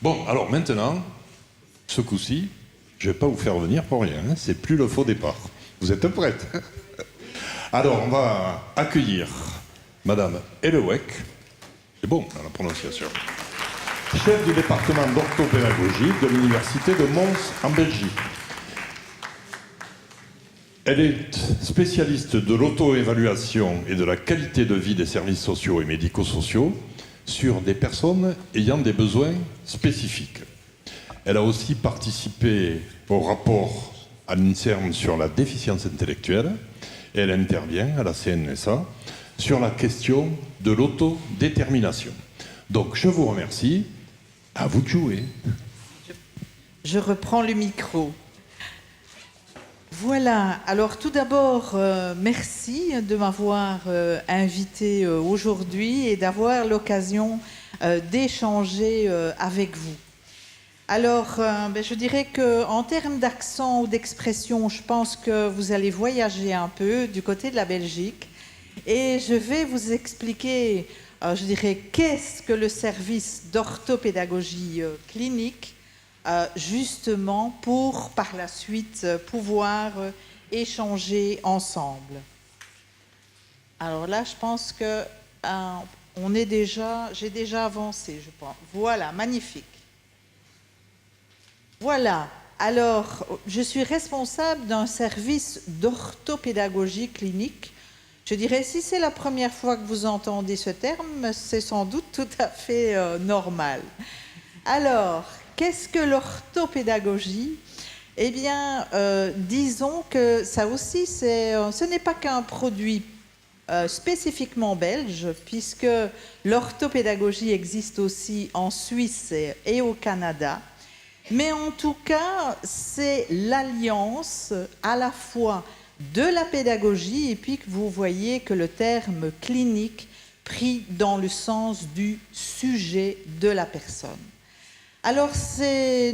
Bon, alors maintenant, ce coup-ci, je ne vais pas vous faire venir pour rien, hein, c'est plus le faux départ. Vous êtes prête? Alors, on va accueillir Madame Elewek, c'est bon dans la prononciation, chef du département d'orthopédagogie de l'Université de Mons en Belgique. Elle est spécialiste de l'auto-évaluation et de la qualité de vie des services sociaux et médico-sociaux sur des personnes ayant des besoins spécifiques. Elle a aussi participé au rapport à l'INSERM sur la déficience intellectuelle et elle intervient à la CNSA sur la question de l'autodétermination. Donc je vous remercie, à vous de jouer. Je reprends le micro. Voilà, alors tout d'abord, merci de m'avoir invité aujourd'hui et d'avoir l'occasion d'échanger avec vous. Alors, je dirais qu'en termes d'accent ou d'expression, je pense que vous allez voyager un peu du côté de la Belgique et je vais vous expliquer, je dirais, qu'est-ce que le service d'orthopédagogie clinique, justement pour par la suite pouvoir échanger ensemble. Alors là, je pense que j'ai déjà avancé, je pense. Voilà, magnifique. Voilà. Alors, je suis responsable d'un service d'orthopédagogie clinique. Je dirais, si c'est la première fois que vous entendez ce terme, c'est sans doute tout à fait normal. Alors, qu'est-ce que l'orthopédagogie? Eh bien, disons que ça aussi, ce n'est pas qu'un produit spécifiquement belge, puisque l'orthopédagogie existe aussi en Suisse et au Canada. Mais en tout cas, c'est l'alliance à la fois de la pédagogie et puis que vous voyez que le terme clinique pris dans le sens du sujet de la personne. Alors,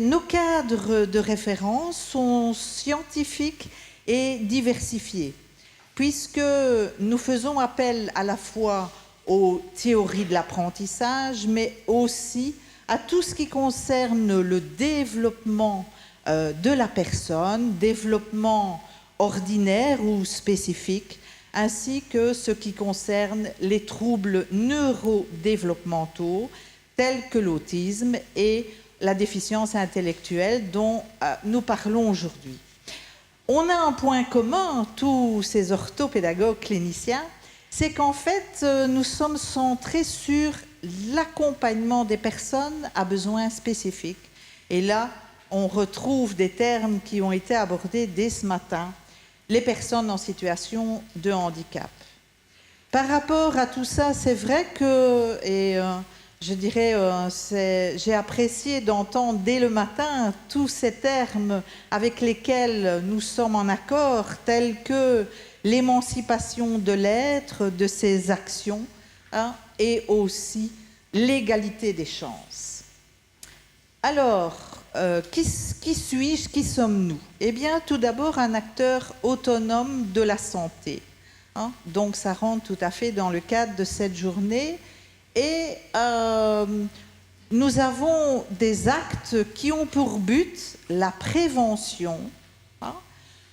nos cadres de référence sont scientifiques et diversifiés, puisque nous faisons appel à la fois aux théories de l'apprentissage, mais aussi à tout ce qui concerne le développement de la personne, développement ordinaire ou spécifique, ainsi que ce qui concerne les troubles neurodéveloppementaux, tels que l'autisme et la déficience intellectuelle dont nous parlons aujourd'hui. On a un point commun, tous ces orthopédagogues cliniciens, c'est qu'en fait, nous sommes centrés sur l'accompagnement des personnes à besoins spécifiques. Et là, on retrouve des termes qui ont été abordés dès ce matin, les personnes en situation de handicap. Par rapport à tout ça, c'est vrai que, je dirais, j'ai apprécié d'entendre dès le matin tous ces termes avec lesquels nous sommes en accord, tels que l'émancipation de l'être, de ses actions, et aussi l'égalité des chances. Alors, qui suis-je, qui sommes-nous? Eh bien, tout d'abord, un acteur autonome de la santé. Donc, ça rentre tout à fait dans le cadre de cette journée. Et nous avons des actes qui ont pour but la prévention,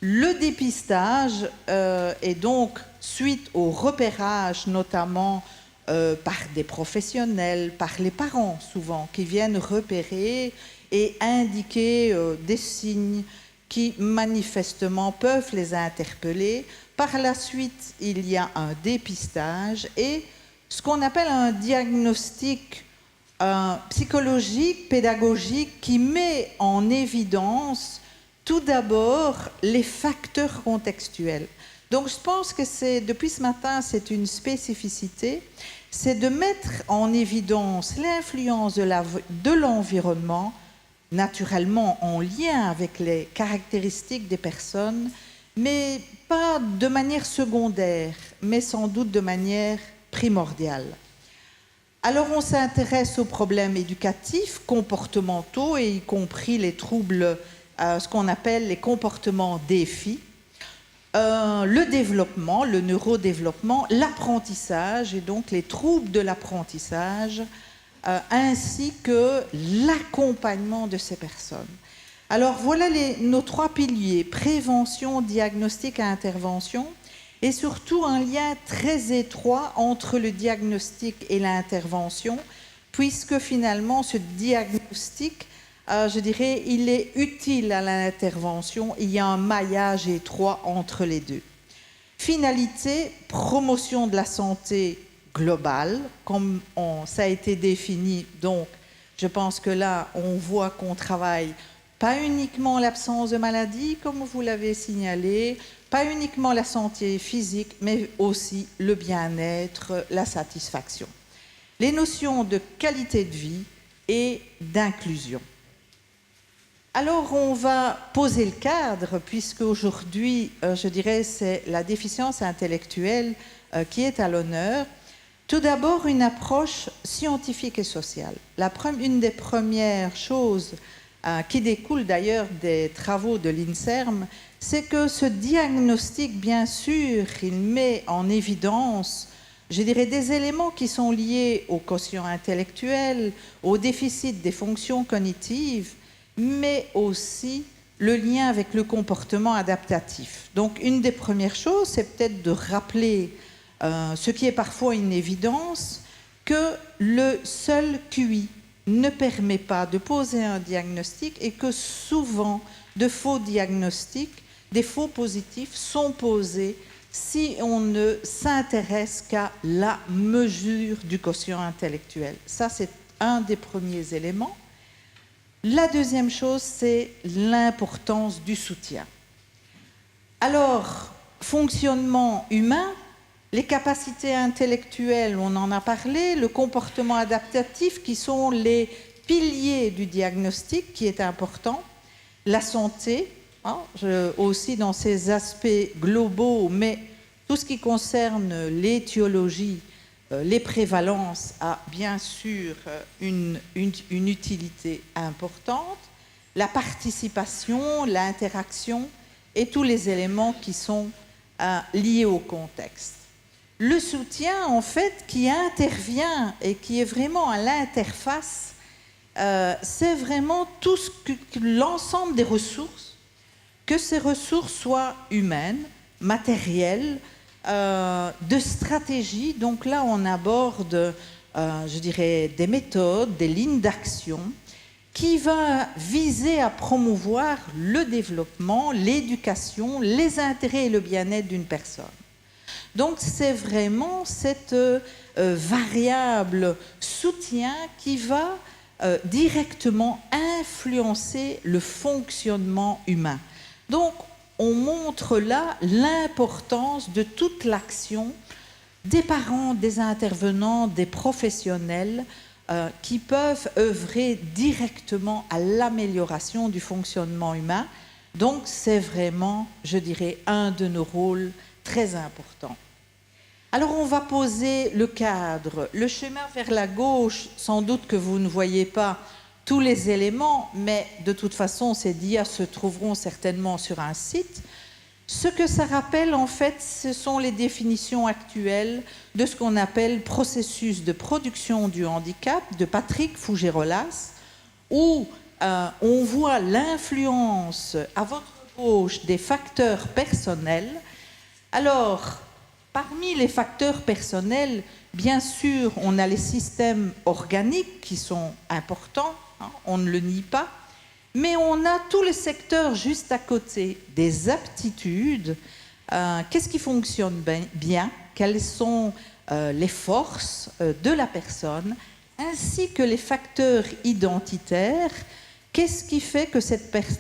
le dépistage, et donc, suite au repérage, notamment par des professionnels, par les parents souvent, qui viennent repérer et indiquer des signes qui manifestement peuvent les interpeller. Par la suite, il y a un dépistage et ce qu'on appelle un diagnostic psychologique, pédagogique, qui met en évidence tout d'abord les facteurs contextuels. Donc je pense que depuis ce matin, c'est une spécificité, c'est de mettre en évidence l'influence de l'environnement, naturellement en lien avec les caractéristiques des personnes, mais pas de manière secondaire, mais sans doute de manière primordiale. Alors on s'intéresse aux problèmes éducatifs, comportementaux, et y compris les troubles, ce qu'on appelle les comportements défis, le développement, le neurodéveloppement, l'apprentissage, et donc les troubles de l'apprentissage, ainsi que l'accompagnement de ces personnes. Alors voilà nos 3 piliers, prévention, diagnostic et intervention, et surtout un lien très étroit entre le diagnostic et l'intervention, puisque finalement ce diagnostic, je dirais, il est utile à l'intervention, il y a un maillage étroit entre les deux. Finalité, promotion de la santé globale, comme ça a été défini, donc je pense que là on voit qu'on travaille pas uniquement l'absence de maladie, comme vous l'avez signalé, pas uniquement la santé physique, mais aussi le bien-être, la satisfaction. Les notions de qualité de vie et d'inclusion. Alors, on va poser le cadre, puisque aujourd'hui, je dirais, c'est la déficience intellectuelle qui est à l'honneur. Tout d'abord, une approche scientifique et sociale. Une des premières choses qui découle d'ailleurs des travaux de l'INSERM, c'est que ce diagnostic, bien sûr, il met en évidence, je dirais, des éléments qui sont liés au quotient intellectuel, au déficit des fonctions cognitives, mais aussi le lien avec le comportement adaptatif. Donc, une des premières choses, c'est peut-être de rappeler ce qui est parfois une évidence, que le seul QI ne permet pas de poser un diagnostic et que souvent de faux diagnostics, des faux positifs sont posés si on ne s'intéresse qu'à la mesure du quotient intellectuel. Ça, c'est un des premiers éléments. La deuxième chose, c'est l'importance du soutien. Alors, fonctionnement humain, les capacités intellectuelles, on en a parlé, le comportement adaptatif qui sont les piliers du diagnostic qui est important, la santé, aussi dans ses aspects globaux, mais tout ce qui concerne l'étiologie, les prévalences a bien sûr une utilité importante, la participation, l'interaction et tous les éléments qui sont liés au contexte. Le soutien, en fait, qui intervient et qui est vraiment à l'interface, c'est vraiment tout l'ensemble des ressources, que ces ressources soient humaines, matérielles, de stratégie. Donc là, on aborde, je dirais, des méthodes, des lignes d'action qui va viser à promouvoir le développement, l'éducation, les intérêts et le bien-être d'une personne. Donc, c'est vraiment cette variable soutien qui va directement influencer le fonctionnement humain. Donc, on montre là l'importance de toute l'action des parents, des intervenants, des professionnels qui peuvent œuvrer directement à l'amélioration du fonctionnement humain. Donc, c'est vraiment, je dirais, un de nos rôles très importants. Alors, on va poser le cadre. Le chemin vers la gauche, sans doute que vous ne voyez pas tous les éléments, mais de toute façon, ces dias se trouveront certainement sur un site. Ce que ça rappelle, en fait, ce sont les définitions actuelles de ce qu'on appelle processus de production du handicap de Patrick Fougerolas, où on voit l'influence à votre gauche des facteurs personnels. Alors, parmi les facteurs personnels, bien sûr, on a les systèmes organiques qui sont importants, on ne le nie pas, mais on a tous les secteurs juste à côté, des aptitudes, qu'est-ce qui fonctionne bien, quelles sont les forces de la personne, ainsi que les facteurs identitaires, qu'est-ce qui fait que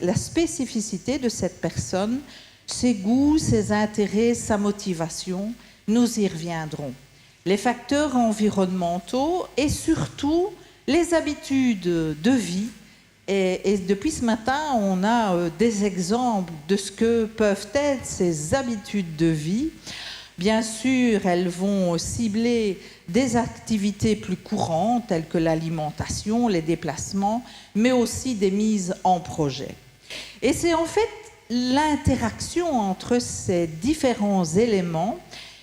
la spécificité de cette personne, ses goûts, ses intérêts, sa motivation, nous y reviendrons. Les facteurs environnementaux et surtout les habitudes de vie. Et depuis ce matin, on a des exemples de ce que peuvent être ces habitudes de vie. Bien sûr, elles vont cibler des activités plus courantes, telles que l'alimentation, les déplacements, mais aussi des mises en projet. Et c'est en fait l'interaction entre ces différents éléments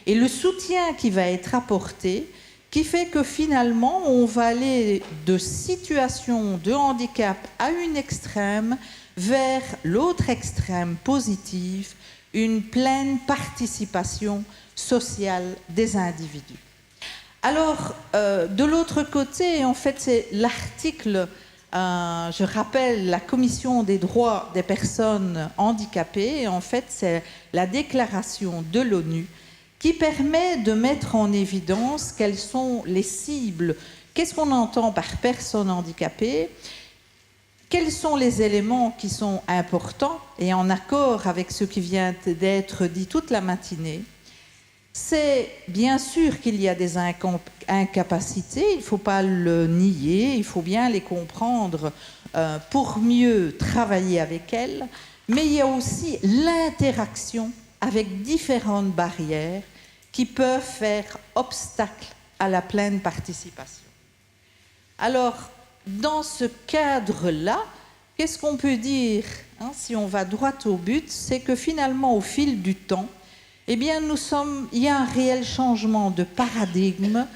et le soutien qui va être apporté qui fait que finalement, on va aller de situation de handicap à une extrême vers l'autre extrême positive, une pleine participation sociale des individus. Alors, de l'autre côté, en fait, c'est l'article, je rappelle, la Commission des droits des personnes handicapées, en fait, c'est la déclaration de l'ONU qui permet de mettre en évidence quelles sont les cibles, qu'est-ce qu'on entend par personne handicapée, quels sont les éléments qui sont importants et en accord avec ce qui vient d'être dit toute la matinée. C'est bien sûr qu'il y a des incapacités, il ne faut pas le nier, il faut bien les comprendre pour mieux travailler avec elles, mais il y a aussi l'interaction avec différentes barrières qui peuvent faire obstacle à la pleine participation. Alors, dans ce cadre-là, qu'est-ce qu'on peut dire, si on va droit au but, c'est que finalement, au fil du temps, eh bien, il y a un réel changement de paradigme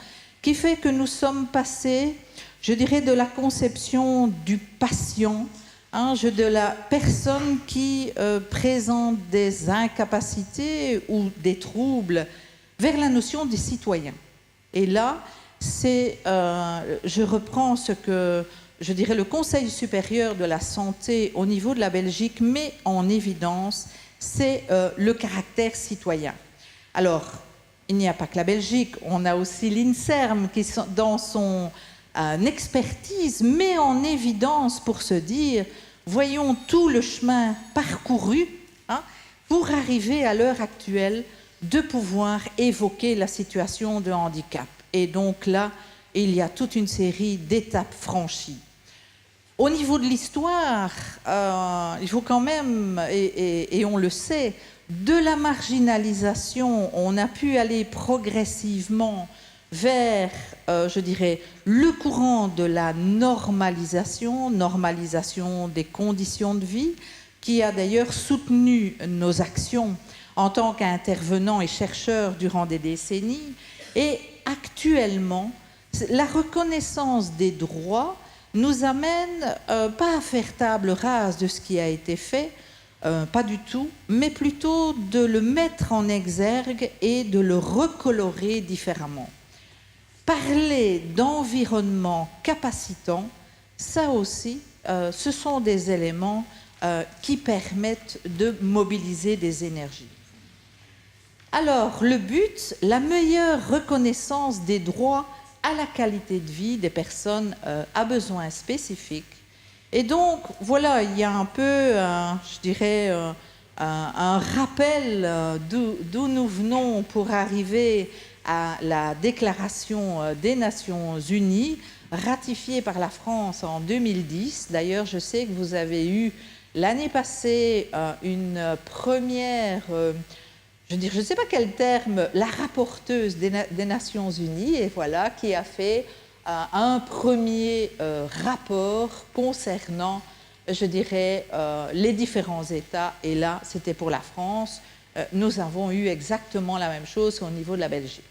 qui fait que nous sommes passés, je dirais, de la conception du patient, de la personne qui présente des incapacités ou des troubles, vers la notion des citoyens. Et là, je reprends ce que, je dirais, le Conseil supérieur de la santé au niveau de la Belgique met en évidence, c'est le caractère citoyen. Alors, il n'y a pas que la Belgique, on a aussi l'INSERM qui, dans son expertise, met en évidence pour se dire, voyons tout le chemin parcouru pour arriver à l'heure actuelle de pouvoir évoquer la situation de handicap. Et donc là, il y a toute une série d'étapes franchies. Au niveau de l'histoire, il faut quand même, et on le sait, de la marginalisation, on a pu aller progressivement vers, je dirais, le courant de la normalisation des conditions de vie, qui a d'ailleurs soutenu nos actions en tant qu'intervenants et chercheurs durant des décennies. Et actuellement, la reconnaissance des droits nous amène pas à faire table rase de ce qui a été fait, pas du tout, mais plutôt de le mettre en exergue et de le recolorer différemment. Parler d'environnement capacitant, ça aussi, ce sont des éléments qui permettent de mobiliser des énergies. Alors, le but, la meilleure reconnaissance des droits à la qualité de vie des personnes à besoins spécifiques. Et donc, voilà, il y a un peu, je dirais, un rappel d'où nous venons pour arriver à la Déclaration des Nations Unies, ratifiée par la France en 2010. D'ailleurs, je sais que vous avez eu l'année passée une première... je ne sais pas quel terme, la rapporteuse des Nations Unies, et voilà, qui a fait un premier rapport concernant, je dirais, les différents États. Et là, c'était pour la France. Nous avons eu exactement la même chose au niveau de la Belgique.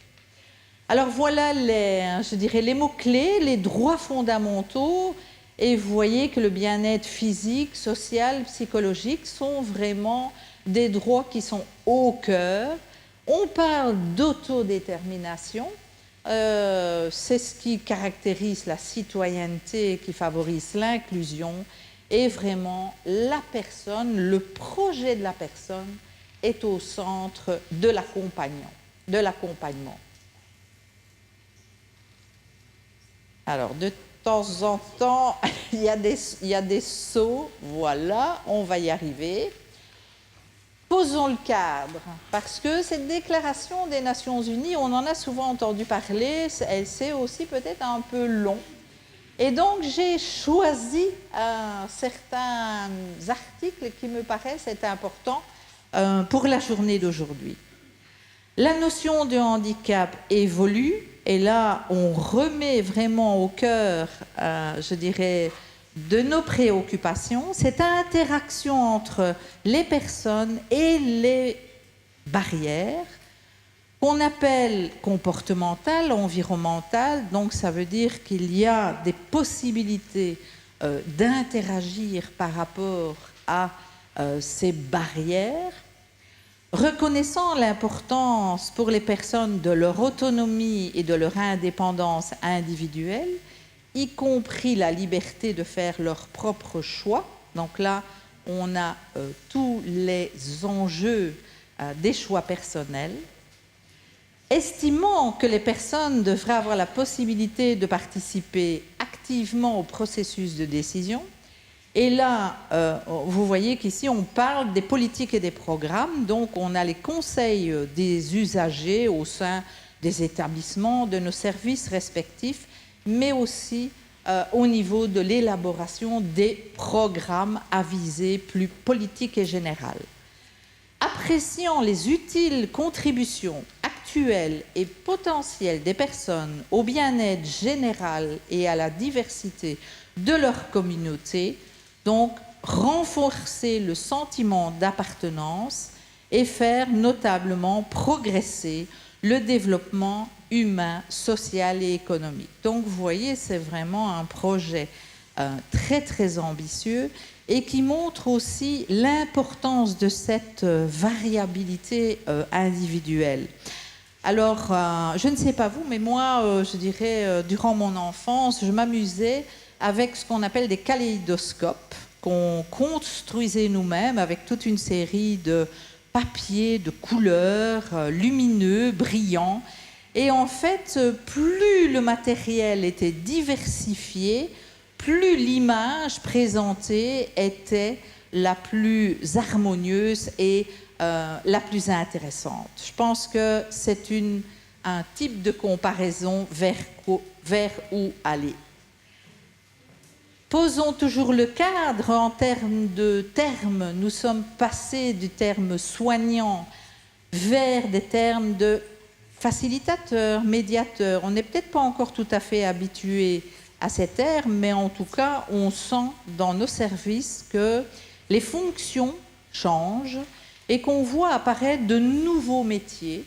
Alors voilà, je dirais, les mots-clés, les droits fondamentaux. Et vous voyez que le bien-être physique, social, psychologique sont vraiment des droits qui sont au cœur. On parle d'autodétermination, c'est ce qui caractérise la citoyenneté, qui favorise l'inclusion, et vraiment la personne, le projet de la personne est au centre de l'accompagnement. Alors, de temps en temps, il y a des sauts, voilà, on va y arriver. Posons le cadre, parce que cette déclaration des Nations Unies, on en a souvent entendu parler, c'est aussi peut-être un peu long. Et donc, j'ai choisi certains articles qui me paraissent être importants pour la journée d'aujourd'hui. La notion de handicap évolue, et là, on remet vraiment au cœur, je dirais, de nos préoccupations, cette interaction entre les personnes et les barrières qu'on appelle comportemental, environnemental. Donc ça veut dire qu'il y a des possibilités d'interagir par rapport à ces barrières, reconnaissant l'importance pour les personnes de leur autonomie et de leur indépendance individuelle, y compris la liberté de faire leurs propres choix. Donc là, on a tous les enjeux des choix personnels, estimant que les personnes devraient avoir la possibilité de participer activement au processus de décision. Et là, vous voyez qu'ici, on parle des politiques et des programmes. Donc, on a les conseils des usagers au sein des établissements, de nos services respectifs, mais aussi au niveau de l'élaboration des programmes à visée plus politique et générale. Appréciant les utiles contributions actuelles et potentielles des personnes au bien-être général et à la diversité de leur communauté, donc renforcer le sentiment d'appartenance et faire notablement progresser le développement humain, social et économique. Donc vous voyez, c'est vraiment un projet très très ambitieux et qui montre aussi l'importance de cette variabilité individuelle. Alors, je ne sais pas vous, mais moi, je dirais, durant mon enfance, je m'amusais avec ce qu'on appelle des kaléidoscopes qu'on construisait nous-mêmes avec toute une série de papiers, de couleurs lumineux, brillants. Et en fait, plus le matériel était diversifié, plus l'image présentée était la plus harmonieuse et la plus intéressante. Je pense que c'est un type de comparaison vers où aller. Posons toujours le cadre en termes de termes. Nous sommes passés du terme soignant vers des termes de facilitateur, médiateur. On n'est peut-être pas encore tout à fait habitué à ces termes, mais en tout cas, on sent dans nos services que les fonctions changent et qu'on voit apparaître de nouveaux métiers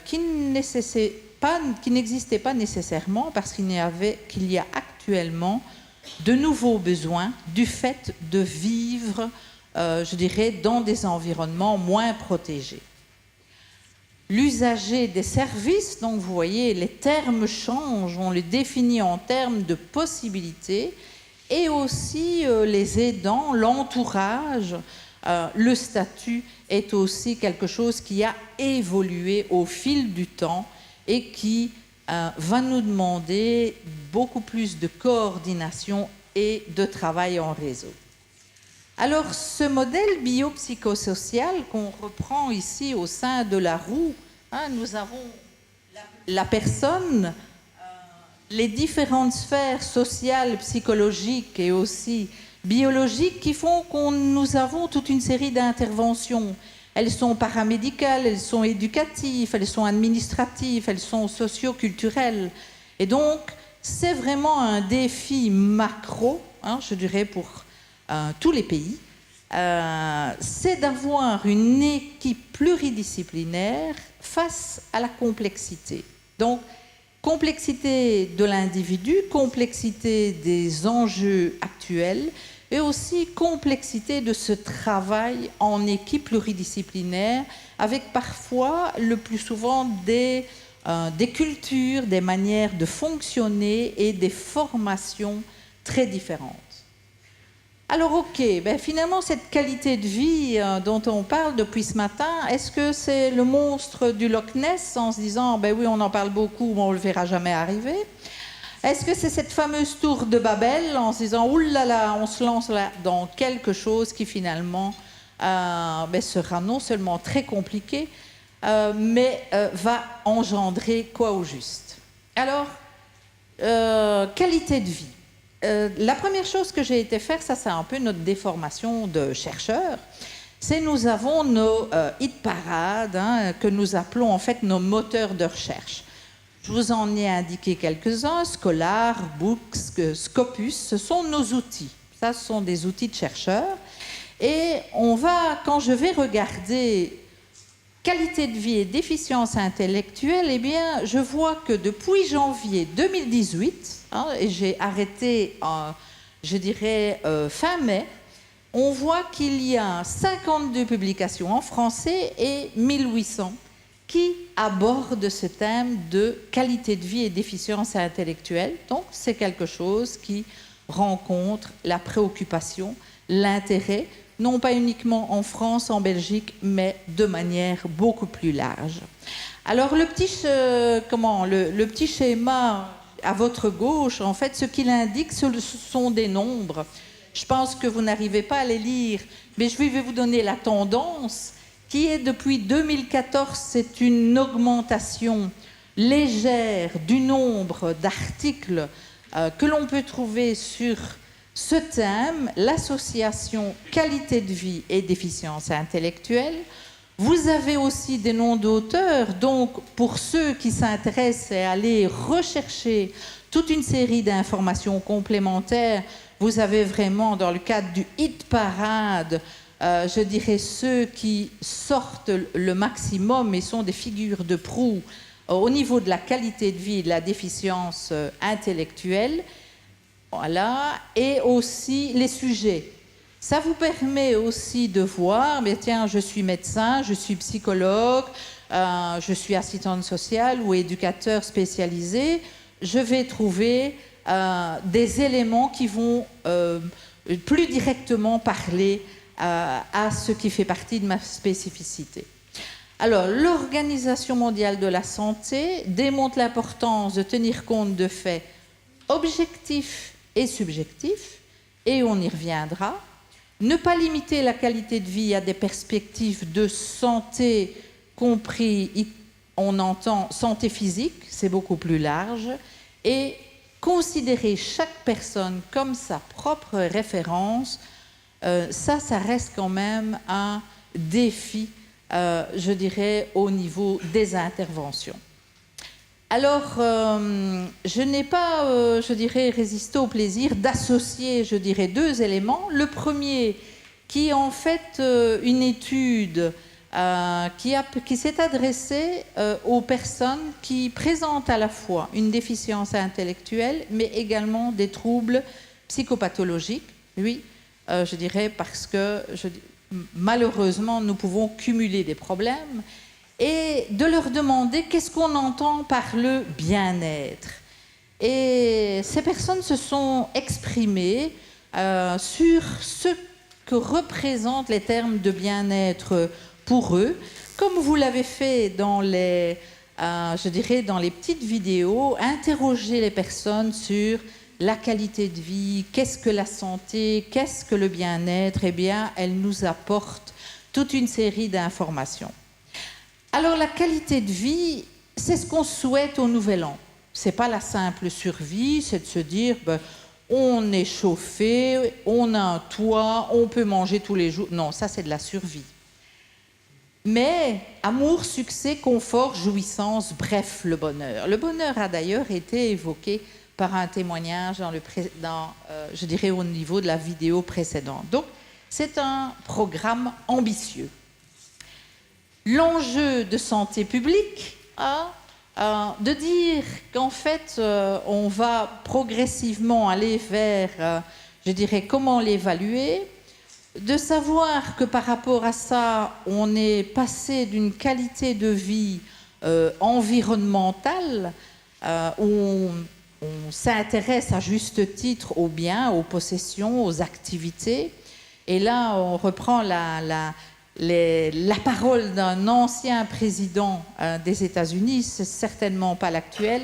qui n'existaient pas nécessairement parce qu'il y a actuellement de nouveaux besoins du fait de vivre, je dirais, dans des environnements moins protégés. L'usager des services, donc vous voyez, les termes changent, on les définit en termes de possibilités, et aussi les aidants, l'entourage, le statut est aussi quelque chose qui a évolué au fil du temps et qui va nous demander beaucoup plus de coordination et de travail en réseau. Alors, ce modèle biopsychosocial qu'on reprend ici au sein de la roue, nous avons la personne, les différentes sphères sociales, psychologiques et aussi biologiques qui font que nous avons toute une série d'interventions. Elles sont paramédicales, elles sont éducatives, elles sont administratives, elles sont socio-culturelles. Et donc, c'est vraiment un défi macro, je dirais, pour tous les pays, c'est d'avoir une équipe pluridisciplinaire face à la complexité. Donc, complexité de l'individu, complexité des enjeux actuels et aussi complexité de ce travail en équipe pluridisciplinaire avec parfois, le plus souvent, des cultures, des manières de fonctionner et des formations très différentes. Alors ok, finalement cette qualité de vie dont on parle depuis ce matin, est-ce que c'est le monstre du Loch Ness en se disant oui on en parle beaucoup mais on ne le verra jamais arriver? Est-ce que c'est cette fameuse tour de Babel en se disant oulala on se lance là dans quelque chose qui finalement sera non seulement très compliqué mais va engendrer quoi au juste? Alors, qualité de vie. La première chose que j'ai été faire, ça c'est un peu notre déformation de chercheurs, c'est nous avons nos hit parades que nous appelons en fait nos moteurs de recherche. Je vous en ai indiqué quelques-uns, Scholar, Books, Scopus, ce sont nos outils. Ça, ce sont des outils de chercheurs. Et on va, quand je vais regarder qualité de vie et déficience intellectuelle, eh bien, je vois que depuis janvier 2018, et j'ai arrêté, je dirais, fin mai, on voit qu'il y a 52 publications en français et 1800 qui abordent ce thème de qualité de vie et déficience intellectuelle. Donc, c'est quelque chose qui rencontre la préoccupation, l'intérêt, non pas uniquement en France, en Belgique, mais de manière beaucoup plus large. Alors, le petit schéma à votre gauche, en fait, ce qu'il indique, ce sont des nombres. Je pense que vous n'arrivez pas à les lire, mais je vais vous donner la tendance qui est depuis 2014, c'est une augmentation légère du nombre d'articles que l'on peut trouver sur ce thème, l'association qualité de vie et déficience intellectuelle. Vous avez aussi des noms d'auteurs, donc pour ceux qui s'intéressent à aller rechercher toute une série d'informations complémentaires, vous avez vraiment, dans le cadre du hit parade, je dirais ceux qui sortent le maximum et sont des figures de proue au niveau de la qualité de vie et de la déficience intellectuelle. Voilà. Et aussi les sujets. Ça vous permet aussi de voir, mais tiens, je suis médecin, je suis psychologue, je suis assistante sociale ou éducateur spécialisé. Je vais trouver des éléments qui vont plus directement parler à ce qui fait partie de ma spécificité. Alors, l'Organisation mondiale de la santé démontre l'importance de tenir compte de faits objectifs et subjectifs, et on y reviendra. Ne pas limiter la qualité de vie à des perspectives de santé, compris, on entend santé physique, c'est beaucoup plus large, et considérer chaque personne comme sa propre référence, ça reste quand même un défi, je dirais, au niveau des interventions. Alors, je n'ai pas, je dirais, résisté au plaisir d'associer, je dirais, deux éléments. Le premier, qui est en fait une étude qui s'est adressée aux personnes qui présentent à la fois une déficience intellectuelle, mais également des troubles psychopathologiques. Oui, je dirais, parce que malheureusement, nous pouvons cumuler des problèmes. Et de leur demander qu'est-ce qu'on entend par le bien-être. Et ces personnes se sont exprimées sur ce que représentent les termes de bien-être pour eux, comme vous l'avez fait dans les, je dirais, dans les petites vidéos, interroger les personnes sur la qualité de vie, qu'est-ce que la santé, qu'est-ce que le bien-être. Eh bien, elles nous apportent toute une série d'informations. Alors, la qualité de vie, c'est ce qu'on souhaite au Nouvel An. Ce n'est pas la simple survie, c'est de se dire, on est chauffé, on a un toit, on peut manger tous les jours. Non, ça, c'est de la survie. Mais amour, succès, confort, jouissance, bref, le bonheur. Le bonheur a d'ailleurs été évoqué par un témoignage je dirais, au niveau de la vidéo précédente. Donc, c'est un programme ambitieux. L'enjeu de santé publique, de dire qu'en fait, on va progressivement aller vers, je dirais, comment l'évaluer, de savoir que par rapport à ça, on est passé d'une qualité de vie environnementale, où on s'intéresse à juste titre aux biens, aux possessions, aux activités, et là, on reprend la parole d'un ancien président des États-Unis, c'est certainement pas l'actuel,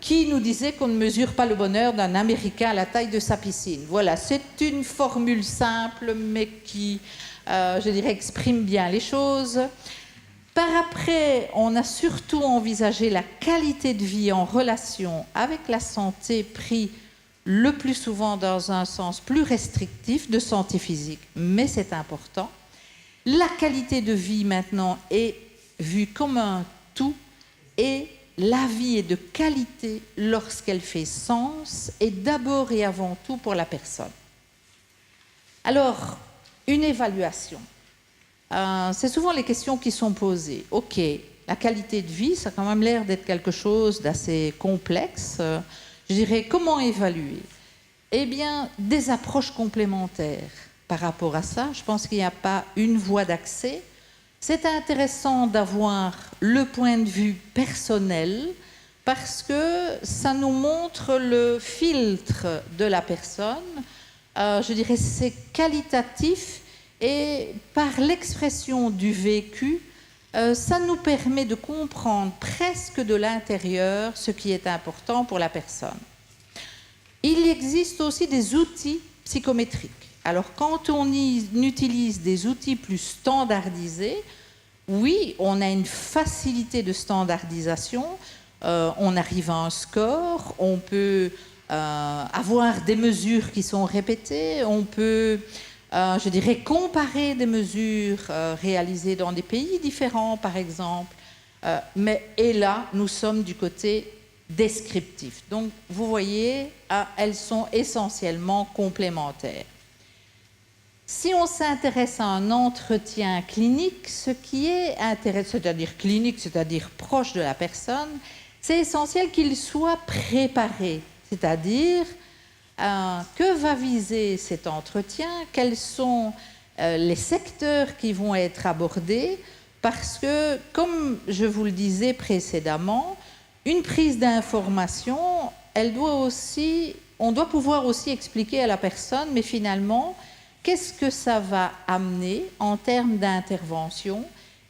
qui nous disait qu'on ne mesure pas le bonheur d'un Américain à la taille de sa piscine. Voilà, c'est une formule simple, mais qui, je dirais, exprime bien les choses. Par après, on a surtout envisagé la qualité de vie en relation avec la santé pris le plus souvent dans un sens plus restrictif de santé physique, mais c'est important. La qualité de vie maintenant est vue comme un tout et la vie est de qualité lorsqu'elle fait sens et d'abord et avant tout pour la personne. Alors, une évaluation. c'est souvent les questions qui sont posées. OK, la qualité de vie, ça a quand même l'air d'être quelque chose d'assez complexe. Je dirais, comment évaluer? Eh bien, des approches complémentaires par rapport à ça. Je pense qu'il n'y a pas une voie d'accès. C'est intéressant d'avoir le point de vue personnel parce que ça nous montre le filtre de la personne. Je dirais, c'est qualitatif. Et par l'expression du vécu, ça nous permet de comprendre presque de l'intérieur ce qui est important pour la personne. Il existe aussi des outils psychométriques. Alors, quand on utilise des outils plus standardisés, oui, on a une facilité de standardisation. On arrive à un score, on peut avoir des mesures qui sont répétées, on peut... je dirais comparer des mesures réalisées dans des pays différents, par exemple. Et là, nous sommes du côté descriptif. Donc, vous voyez, elles sont essentiellement complémentaires. Si on s'intéresse à un entretien clinique, ce qui est intéressant, c'est-à-dire clinique, c'est-à-dire proche de la personne, c'est essentiel qu'il soit préparé, c'est-à-dire... que va viser cet entretien? Quels sont les secteurs qui vont être abordés? Parce que, comme je vous le disais précédemment, une prise d'information, on doit pouvoir aussi expliquer à la personne, mais finalement, qu'est-ce que ça va amener en termes d'intervention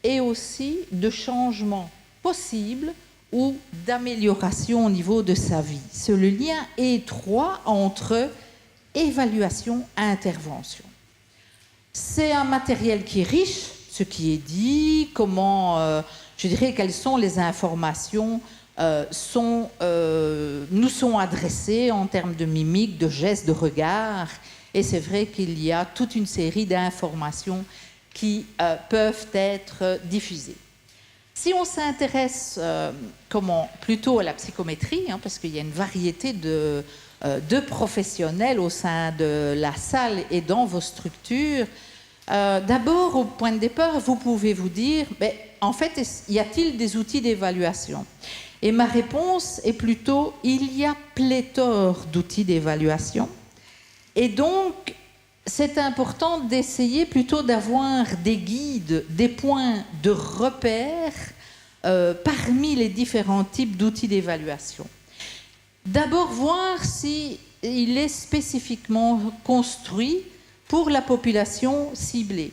et aussi de changement possible ou d'amélioration au niveau de sa vie. C'est le lien étroit entre évaluation et intervention. C'est un matériel qui est riche, ce qui est dit, comment, je dirais, quelles sont les informations nous sont adressées en termes de mimique, de gestes, de regard. Et c'est vrai qu'il y a toute une série d'informations qui peuvent être diffusées. Si on s'intéresse plutôt à la psychométrie, parce qu'il y a une variété de professionnels au sein de la salle et dans vos structures, d'abord, au point de départ, vous pouvez vous dire, en fait, y a-t-il des outils d'évaluation? Et ma réponse est plutôt, il y a pléthore d'outils d'évaluation. Et donc, c'est important d'essayer plutôt d'avoir des guides, des points de repère parmi les différents types d'outils d'évaluation. D'abord, voir s'il est spécifiquement construit pour la population ciblée.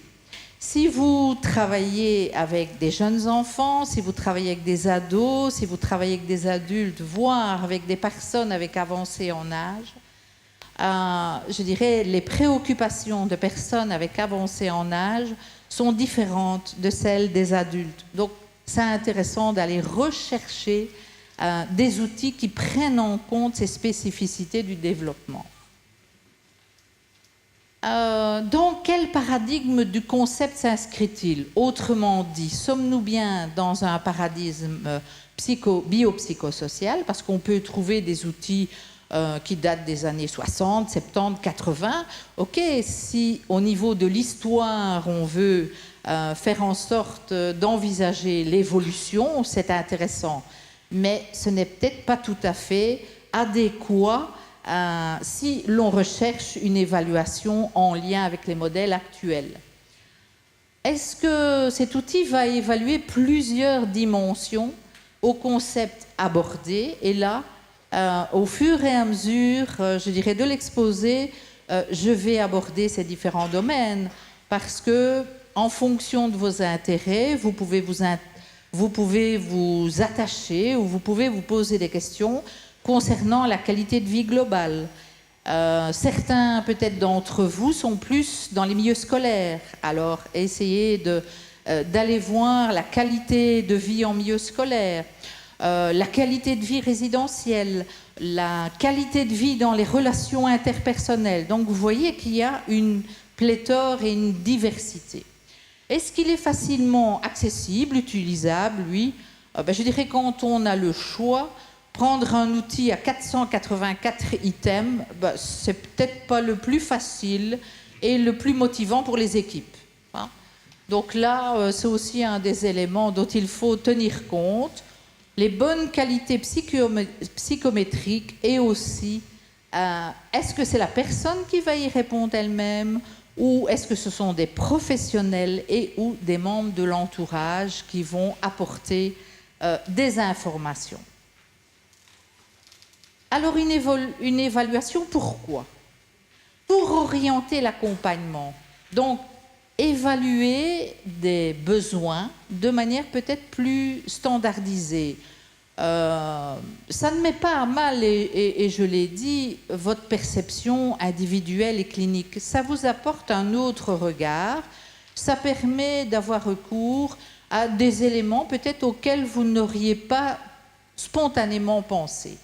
Si vous travaillez avec des jeunes enfants, si vous travaillez avec des ados, si vous travaillez avec des adultes, voire avec des personnes avec avancée en âge, je dirais, les préoccupations de personnes avec avancée en âge sont différentes de celles des adultes. Donc, c'est intéressant d'aller rechercher des outils qui prennent en compte ces spécificités du développement. Dans quel paradigme du concept s'inscrit-il? Autrement dit, sommes-nous bien dans un paradigme biopsychosocial, parce qu'on peut trouver des outils qui datent des années 60, 70, 80. OK, si au niveau de l'histoire, on veut faire en sorte d'envisager l'évolution, c'est intéressant. Mais ce n'est peut-être pas tout à fait adéquat si l'on recherche une évaluation en lien avec les modèles actuels. Est-ce que cet outil va évaluer plusieurs dimensions au concept abordé? Et là, au fur et à mesure, je dirais, de l'exposé, je vais aborder ces différents domaines parce que, en fonction de vos intérêts, vous pouvez vous attacher ou vous pouvez vous poser des questions concernant la qualité de vie globale. Certains, peut-être d'entre vous, sont plus dans les milieux scolaires. Alors, essayez d'aller voir la qualité de vie en milieu scolaire. La qualité de vie résidentielle, la qualité de vie dans les relations interpersonnelles. Donc, vous voyez qu'il y a une pléthore et une diversité. Est-ce qu'il est facilement accessible, utilisable? Oui. Je dirais quand on a le choix, prendre un outil à 484 items, c'est peut-être pas le plus facile et le plus motivant pour les équipes. Donc là, c'est aussi un des éléments dont il faut tenir compte. Les bonnes qualités psychométriques et aussi, est-ce que c'est la personne qui va y répondre elle-même ou est-ce que ce sont des professionnels et ou des membres de l'entourage qui vont apporter des informations. Alors une évaluation, pourquoi? Pour orienter l'accompagnement. Donc, évaluer des besoins de manière peut-être plus standardisée. Ça ne met pas à mal, et je l'ai dit, votre perception individuelle et clinique. Ça vous apporte un autre regard. Ça permet d'avoir recours à des éléments peut-être auxquels vous n'auriez pas spontanément pensé.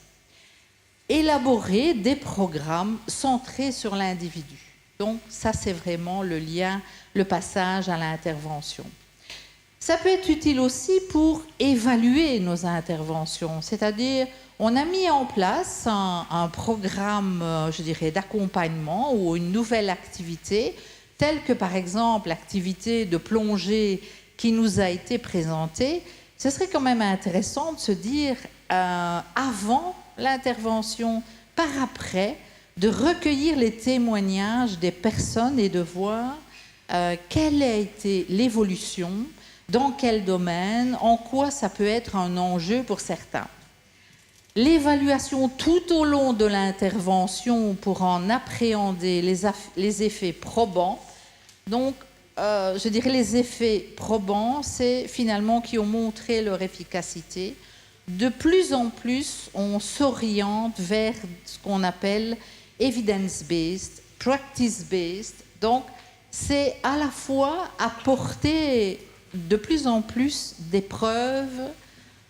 Élaborer des programmes centrés sur l'individu. Donc ça, c'est vraiment le lien, le passage à l'intervention. Ça peut être utile aussi pour évaluer nos interventions, c'est-à-dire on a mis en place un programme, je dirais, d'accompagnement ou une nouvelle activité, telle que par exemple l'activité de plongée qui nous a été présentée. Ce serait quand même intéressant de se dire, avant l'intervention, par après, de recueillir les témoignages des personnes et de voir quelle a été l'évolution, dans quel domaine, en quoi ça peut être un enjeu pour certains. L'évaluation tout au long de l'intervention pour en appréhender les effets probants. Donc, je dirais les effets probants, c'est finalement qui ont montré leur efficacité. De plus en plus, on s'oriente vers ce qu'on appelle evidence-based, practice-based. Donc, c'est à la fois apporter de plus en plus des preuves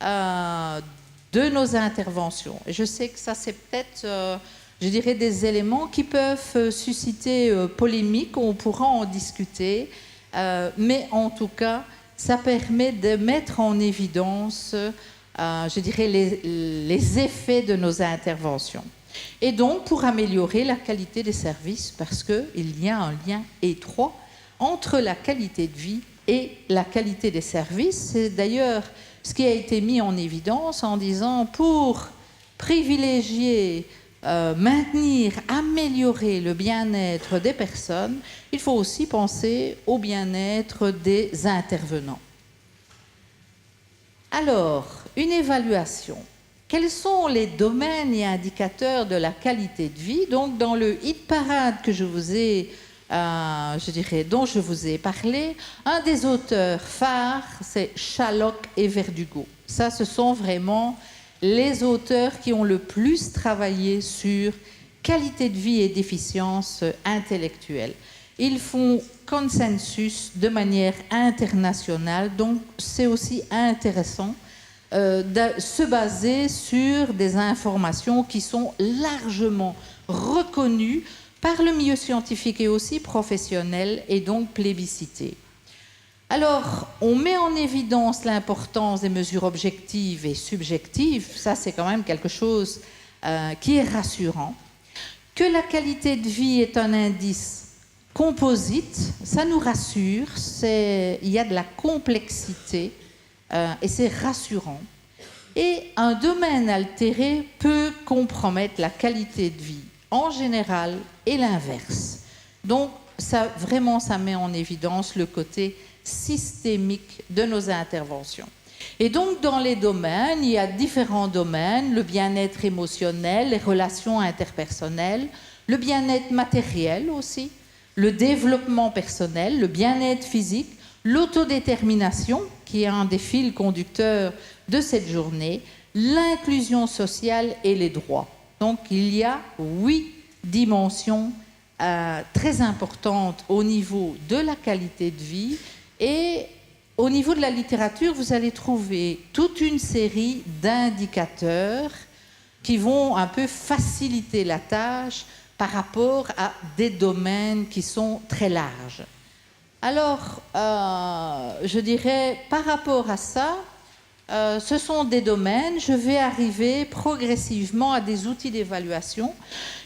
de nos interventions. Et je sais que ça, c'est peut-être, je dirais, des éléments qui peuvent susciter polémique, on pourra en discuter, mais en tout cas, ça permet de mettre en évidence, je dirais, les effets de nos interventions. Et donc, pour améliorer la qualité des services, parce qu'il y a un lien étroit entre la qualité de vie et la qualité des services. C'est d'ailleurs ce qui a été mis en évidence en disant, pour privilégier, maintenir, améliorer le bien-être des personnes, il faut aussi penser au bien-être des intervenants. Alors, une évaluation. Quels sont les domaines et indicateurs de la qualité de vie? Donc, dans le hit parade que je vous ai, je dirais, dont je vous ai parlé, un des auteurs phares, c'est Shalhoub et Verdugo. Ça, ce sont vraiment les auteurs qui ont le plus travaillé sur qualité de vie et déficience intellectuelle. Ils font consensus de manière internationale, donc c'est aussi intéressant de se baser sur des informations qui sont largement reconnues par le milieu scientifique et aussi professionnel et donc plébiscitées. Alors, on met en évidence l'importance des mesures objectives et subjectives, ça c'est quand même quelque chose qui est rassurant. Que la qualité de vie est un indice composite, ça nous rassure, il y a de la complexité et c'est rassurant. Et un domaine altéré peut compromettre la qualité de vie en général et l'inverse. Donc, ça, vraiment, ça met en évidence le côté systémique de nos interventions. Et donc, dans les domaines, il y a différents domaines, le bien-être émotionnel, les relations interpersonnelles, le bien-être matériel aussi, le développement personnel, le bien-être physique, l'autodétermination, qui est un des fils conducteurs de cette journée, l'inclusion sociale et les droits. Donc, il y a 8 dimensions très importantes au niveau de la qualité de vie. Et au niveau de la littérature, vous allez trouver toute une série d'indicateurs qui vont un peu faciliter la tâche par rapport à des domaines qui sont très larges. Alors, je dirais, par rapport à ça, ce sont des domaines, je vais arriver progressivement à des outils d'évaluation.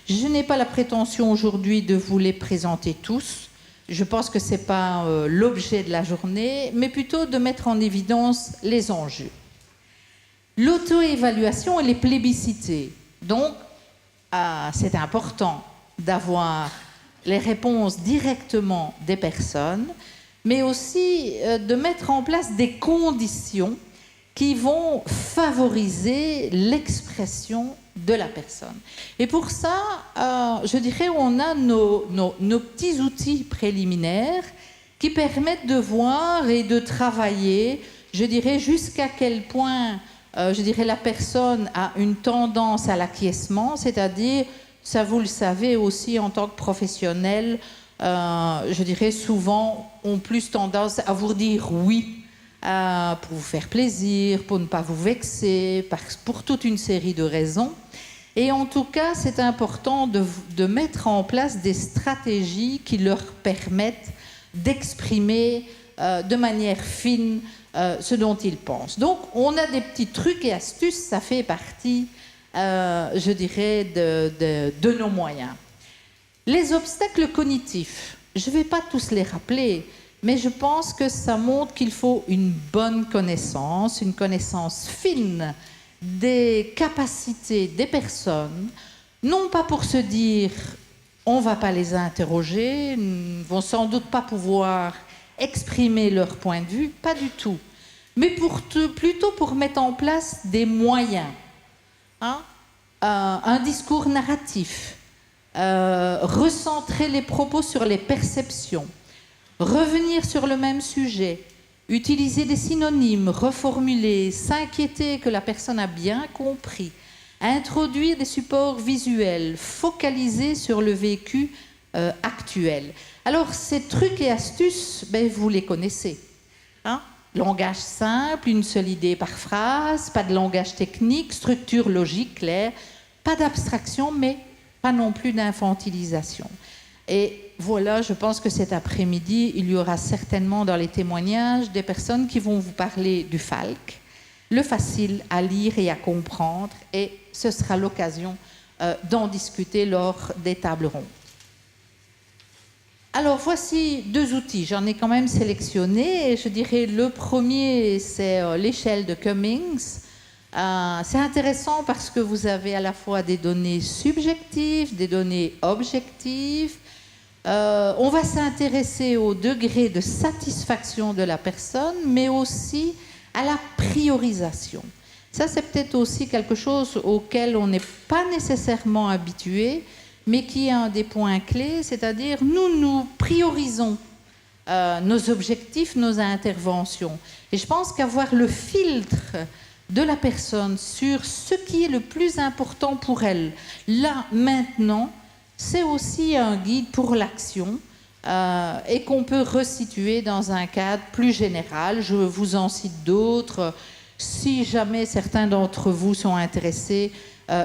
Je n'ai pas la prétention aujourd'hui de vous les présenter tous, Je pense que ce n'est pas l'objet de la journée, mais plutôt de mettre en évidence les enjeux. L'auto-évaluation, elle est plébiscitée. Donc, c'est important d'avoir les réponses directement des personnes, mais aussi de mettre en place des conditions qui vont favoriser l'expression de la personne. Et pour ça, je dirais, on a nos petits outils préliminaires qui permettent de voir et de travailler, je dirais, jusqu'à quel point, je dirais, la personne a une tendance à l'acquiescement, c'est-à-dire, ça vous le savez aussi en tant que professionnel, je dirais, souvent, ont plus tendance à vous dire oui, pour vous faire plaisir, pour ne pas vous vexer, pour toute une série de raisons. Et en tout cas, c'est important de mettre en place des stratégies qui leur permettent d'exprimer de manière fine ce dont ils pensent. Donc, on a des petits trucs et astuces, ça fait partie, je dirais, de nos moyens. Les obstacles cognitifs, je ne vais pas tous les rappeler, mais je pense que ça montre qu'il faut une bonne connaissance, une connaissance fine des capacités des personnes, non pas pour se dire on ne va pas les interroger, ils ne vont sans doute pas pouvoir exprimer leur point de vue, pas du tout, mais plutôt pour mettre en place des moyens, un discours narratif, recentrer les propos sur les perceptions, revenir sur le même sujet, utiliser des synonymes, reformuler, s'inquiéter que la personne a bien compris, introduire des supports visuels, focaliser sur le vécu actuel. Alors, ces trucs et astuces, vous les connaissez. Langage simple, une seule idée par phrase, pas de langage technique, structure logique claire, pas d'abstraction, mais pas non plus d'infantilisation. Et voilà, je pense que cet après-midi, il y aura certainement dans les témoignages des personnes qui vont vous parler du FALC, le facile à lire et à comprendre, et ce sera l'occasion d'en discuter lors des tables rondes. Alors voici deux outils, j'en ai quand même sélectionné, et je dirais le premier, c'est l'échelle de Cummings. C'est intéressant parce que vous avez à la fois des données subjectives, des données objectives. On va s'intéresser au degré de satisfaction de la personne, mais aussi à la priorisation. Ça, c'est peut-être aussi quelque chose auquel on n'est pas nécessairement habitué, mais qui est un des points clés, c'est-à-dire nous priorisons nos objectifs, nos interventions. Et je pense qu'avoir le filtre de la personne sur ce qui est le plus important pour elle, là, maintenant, c'est aussi un guide pour l'action et qu'on peut resituer dans un cadre plus général. Je vous en cite d'autres. Si jamais certains d'entre vous sont intéressés,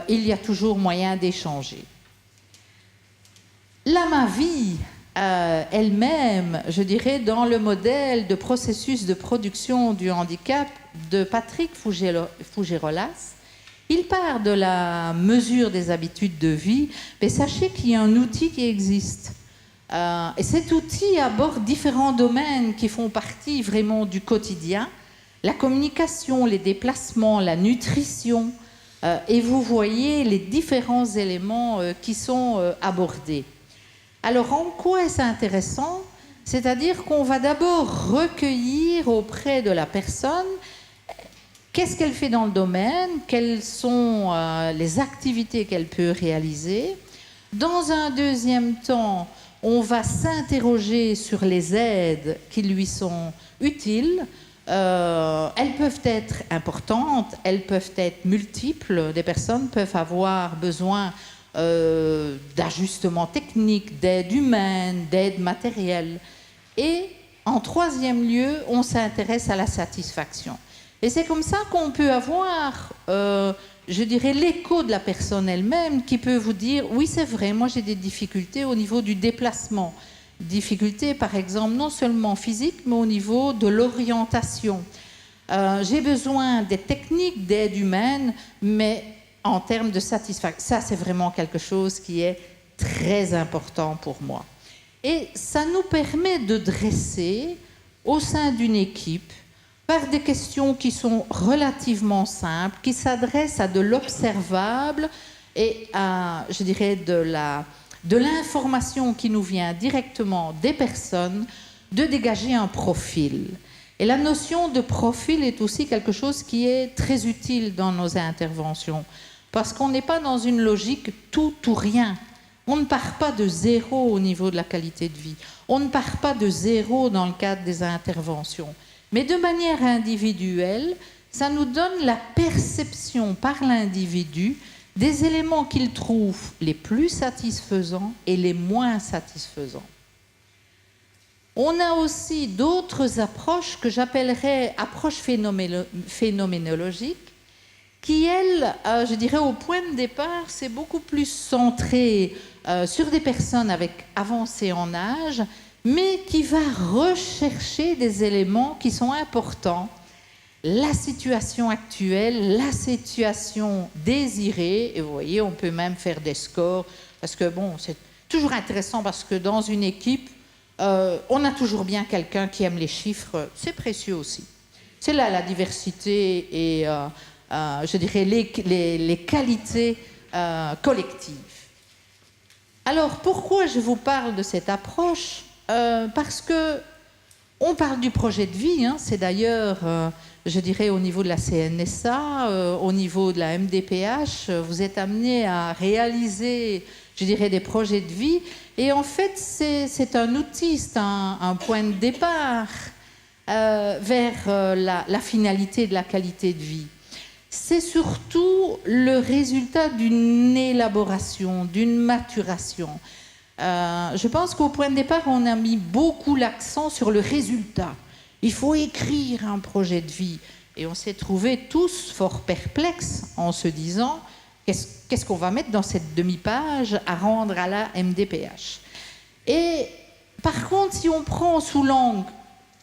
il y a toujours moyen d'échanger. La Mavie elle-même, je dirais, dans le modèle de processus de production du handicap de Patrick Fougerolas, il part de la mesure des habitudes de vie, mais sachez qu'il y a un outil qui existe. Et cet outil aborde différents domaines qui font partie vraiment du quotidien, la communication, les déplacements, la nutrition, et vous voyez les différents éléments qui sont abordés. Alors, en quoi est-ce intéressant? C'est-à-dire qu'on va d'abord recueillir auprès de la personne qu'est-ce qu'elle fait dans le domaine, quelles sont les activités qu'elle peut réaliser. Dans un deuxième temps, on va s'interroger sur les aides qui lui sont utiles. Elles peuvent être importantes, elles peuvent être multiples. Des personnes peuvent avoir besoin d'ajustements techniques, d'aide humaine, d'aide matérielle. Et en troisième lieu, on s'intéresse à la satisfaction. Et c'est comme ça qu'on peut avoir, je dirais, l'écho de la personne elle-même qui peut vous dire « Oui, c'est vrai, moi j'ai des difficultés au niveau du déplacement. » Difficultés, par exemple, non seulement physiques, mais au niveau de l'orientation. J'ai besoin des techniques d'aide humaine, mais en termes de satisfaction, ça c'est vraiment quelque chose qui est très important pour moi. Et ça nous permet de dresser au sein d'une équipe par des questions qui sont relativement simples, qui s'adressent à de l'observable et à, je dirais, de l'information qui nous vient directement des personnes, de dégager un profil. Et la notion de profil est aussi quelque chose qui est très utile dans nos interventions, parce qu'on n'est pas dans une logique tout ou rien. On ne part pas de zéro au niveau de la qualité de vie. On ne part pas de zéro dans le cadre des interventions. Mais de manière individuelle, ça nous donne la perception par l'individu des éléments qu'il trouve les plus satisfaisants et les moins satisfaisants. On a aussi d'autres approches que j'appellerais approches phénoménologiques, qui, elles, je dirais, au point de départ, c'est beaucoup plus centré sur des personnes avec avancée en âge, mais qui va rechercher des éléments qui sont importants. La situation actuelle, la situation désirée, et vous voyez, on peut même faire des scores, parce que bon, c'est toujours intéressant, parce que dans une équipe, on a toujours bien quelqu'un qui aime les chiffres, c'est précieux aussi. C'est là la diversité et, je dirais, les qualités collectives. Alors, pourquoi je vous parle de cette approche ? Parce que on parle du projet de vie, hein, c'est d'ailleurs, je dirais, au niveau de la CNSA, au niveau de la MDPH, vous êtes amené à réaliser, je dirais, des projets de vie. Et en fait, c'est un outil, c'est un point de départ vers la finalité de la qualité de vie. C'est surtout le résultat d'une élaboration, d'une maturation. Je pense qu'au point de départ, on a mis beaucoup l'accent sur le résultat. Il faut écrire un projet de vie. Et on s'est trouvés tous fort perplexes en se disant qu'est-ce qu'on va mettre dans cette demi-page à rendre à la MDPH. Et par contre, si on prend sous l'angle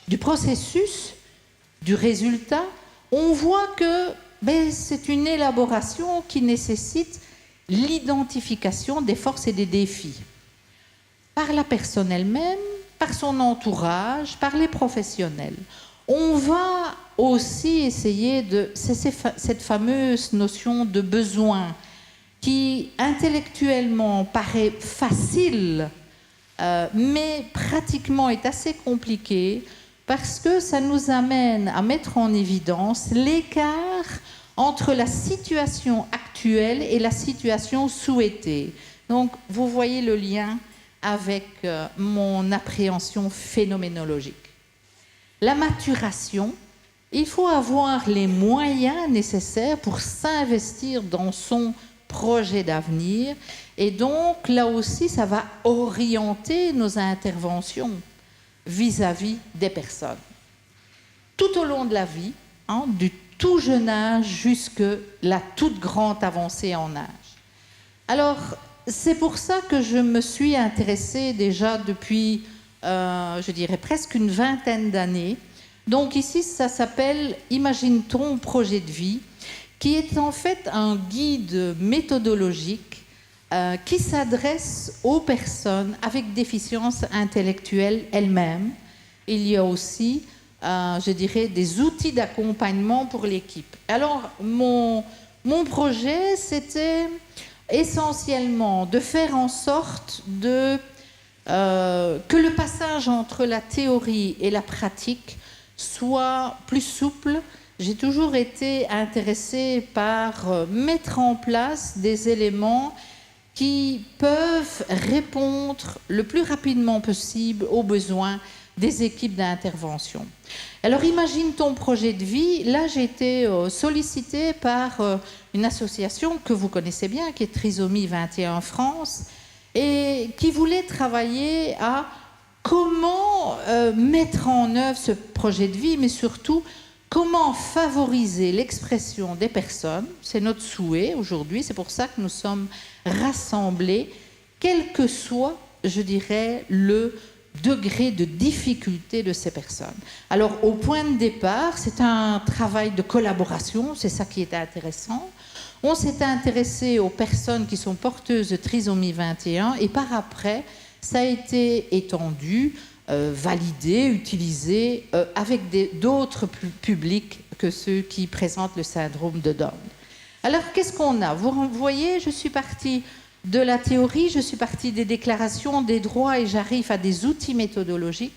du processus, du résultat, on voit que c'est une élaboration qui nécessite l'identification des forces et des défis. Par la personne elle-même, par son entourage, par les professionnels. On va aussi essayer de... C'est cette fameuse notion de besoin qui intellectuellement paraît facile, mais pratiquement est assez compliquée parce que ça nous amène à mettre en évidence l'écart entre la situation actuelle et la situation souhaitée. Donc, vous voyez le lien avec mon appréhension phénoménologique. La maturation, il faut avoir les moyens nécessaires pour s'investir dans son projet d'avenir et donc là aussi ça va orienter nos interventions vis-à-vis des personnes. Tout au long de la vie, hein, du tout jeune âge jusqu'à la toute grande avancée en âge. Alors, c'est pour ça que je me suis intéressée déjà depuis, je dirais, presque une vingtaine d'années. Donc ici, ça s'appelle « Imagine ton projet de vie », qui est en fait un guide méthodologique qui s'adresse aux personnes avec déficience intellectuelle elles-mêmes. Il y a aussi, je dirais, des outils d'accompagnement pour l'équipe. Alors, mon projet, c'était essentiellement de faire en sorte que le passage entre la théorie et la pratique soit plus souple. J'ai toujours été intéressée par mettre en place des éléments qui peuvent répondre le plus rapidement possible aux besoins des équipes d'intervention. Alors imagine ton projet de vie. Là, j'ai été sollicitée par une association que vous connaissez bien, qui est Trisomie 21 France, et qui voulait travailler à comment mettre en œuvre ce projet de vie, mais surtout comment favoriser l'expression des personnes. C'est notre souhait aujourd'hui, c'est pour ça que nous sommes rassemblés, quel que soit, je dirais, le degré de difficulté de ces personnes. Alors, au point de départ, c'est un travail de collaboration, c'est ça qui est intéressant. On s'est intéressé aux personnes qui sont porteuses de trisomie 21 et par après, ça a été étendu, validé, utilisé avec d'autres publics que ceux qui présentent le syndrome de Down. Alors, qu'est-ce qu'on a? Vous voyez, je suis partie de la théorie, je suis partie des déclarations, des droits et j'arrive à des outils méthodologiques.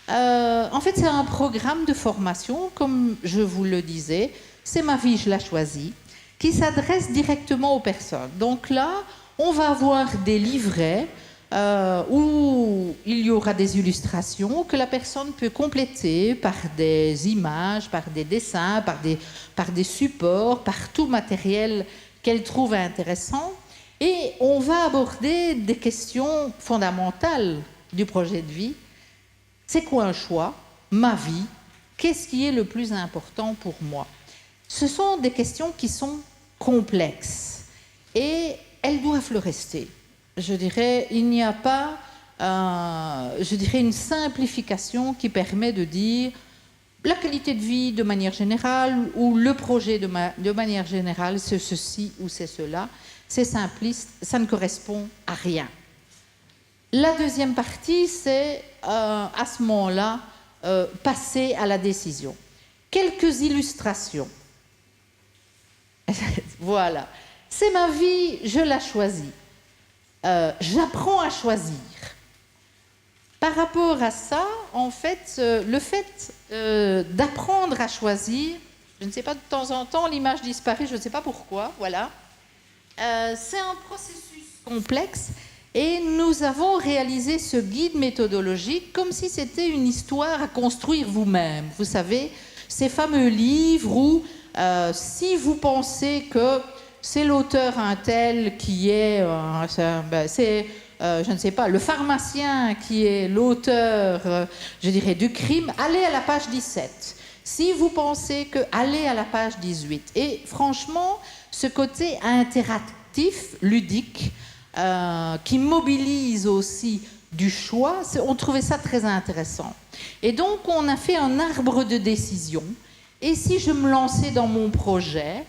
En fait, c'est un programme de formation, comme je vous le disais. C'est ma vie, je l'ai choisi, qui s'adresse directement aux personnes. Donc là, on va avoir des livrets où il y aura des illustrations que la personne peut compléter par des images, par des dessins, par des supports, par tout matériel qu'elle trouve intéressant. Et on va aborder des questions fondamentales du projet de vie. C'est quoi un choix? Ma vie? Qu'est-ce qui est le plus important pour moi? Ce sont des questions qui sont complexes et elles doivent le rester. Je dirais, il n'y a pas, une simplification qui permet de dire la qualité de vie de manière générale ou le projet de manière générale, c'est ceci ou c'est cela. C'est simpliste, ça ne correspond à rien. La deuxième partie, c'est à ce moment-là, passer à la décision. Quelques illustrations. Voilà. C'est ma vie, je la choisis. J'apprends à choisir. Par rapport à ça, en fait, le fait d'apprendre à choisir, je ne sais pas, de temps en temps, l'image disparaît, je ne sais pas pourquoi, voilà. C'est un processus complexe et nous avons réalisé ce guide méthodologique comme si c'était une histoire à construire vous-même. Vous savez, ces fameux livres où si vous pensez que c'est l'auteur un tel qui est, je ne sais pas, le pharmacien qui est l'auteur, je dirais, du crime, allez à la page 17. Si vous pensez que, allez à la page 18. Et franchement, ce côté interactif, ludique, qui mobilise aussi du choix, on trouvait ça très intéressant. Et donc, on a fait un arbre de décision. Et si je me lançais dans mon projet,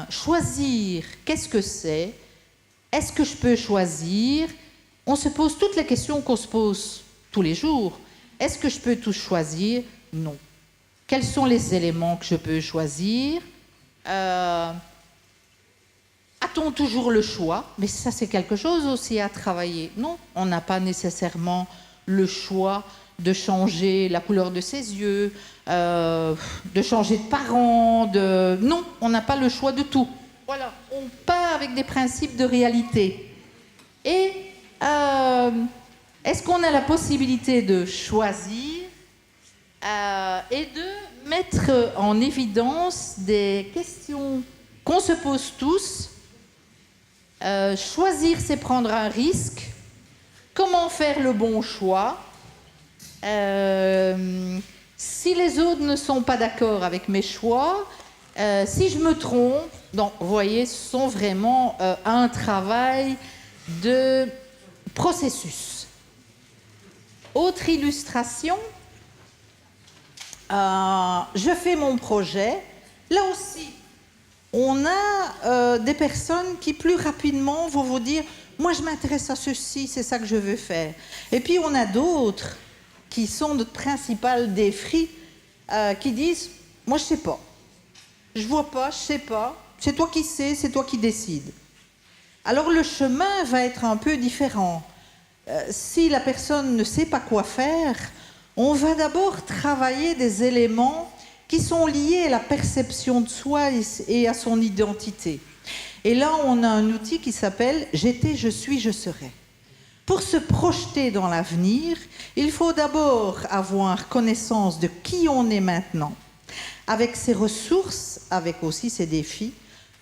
choisir, qu'est-ce que c'est? Est-ce que je peux choisir? On se pose toutes les questions qu'on se pose tous les jours. Est-ce que je peux tout choisir? Non. Quels sont les éléments que je peux choisir? A-t-on toujours le choix? Mais ça, c'est quelque chose aussi à travailler. Non, on n'a pas nécessairement le choix de changer la couleur de ses yeux, de changer de parents, Non, on n'a pas le choix de tout. Voilà, on part avec des principes de réalité. Et est-ce qu'on a la possibilité de choisir et de mettre en évidence des questions qu'on se pose tous? Choisir, c'est prendre un risque. Comment faire le bon choix? Si les autres ne sont pas d'accord avec mes choix, si je me trompe, donc vous voyez, ce sont vraiment un travail de processus. Autre illustration, je fais mon projet. Là aussi, on a des personnes qui plus rapidement vont vous dire « moi je m'intéresse à ceci, c'est ça que je veux faire ». Et puis on a d'autres qui sont notre principal défi, qui disent « moi je sais pas, je vois pas, je sais pas, c'est toi qui sais, c'est toi qui décides ». Alors le chemin va être un peu différent. Si la personne ne sait pas quoi faire, on va d'abord travailler des éléments qui sont liés à la perception de soi et à son identité. Et là, on a un outil qui s'appelle « J'étais, je suis, je serai ». Pour se projeter dans l'avenir, il faut d'abord avoir connaissance de qui on est maintenant, avec ses ressources, avec aussi ses défis,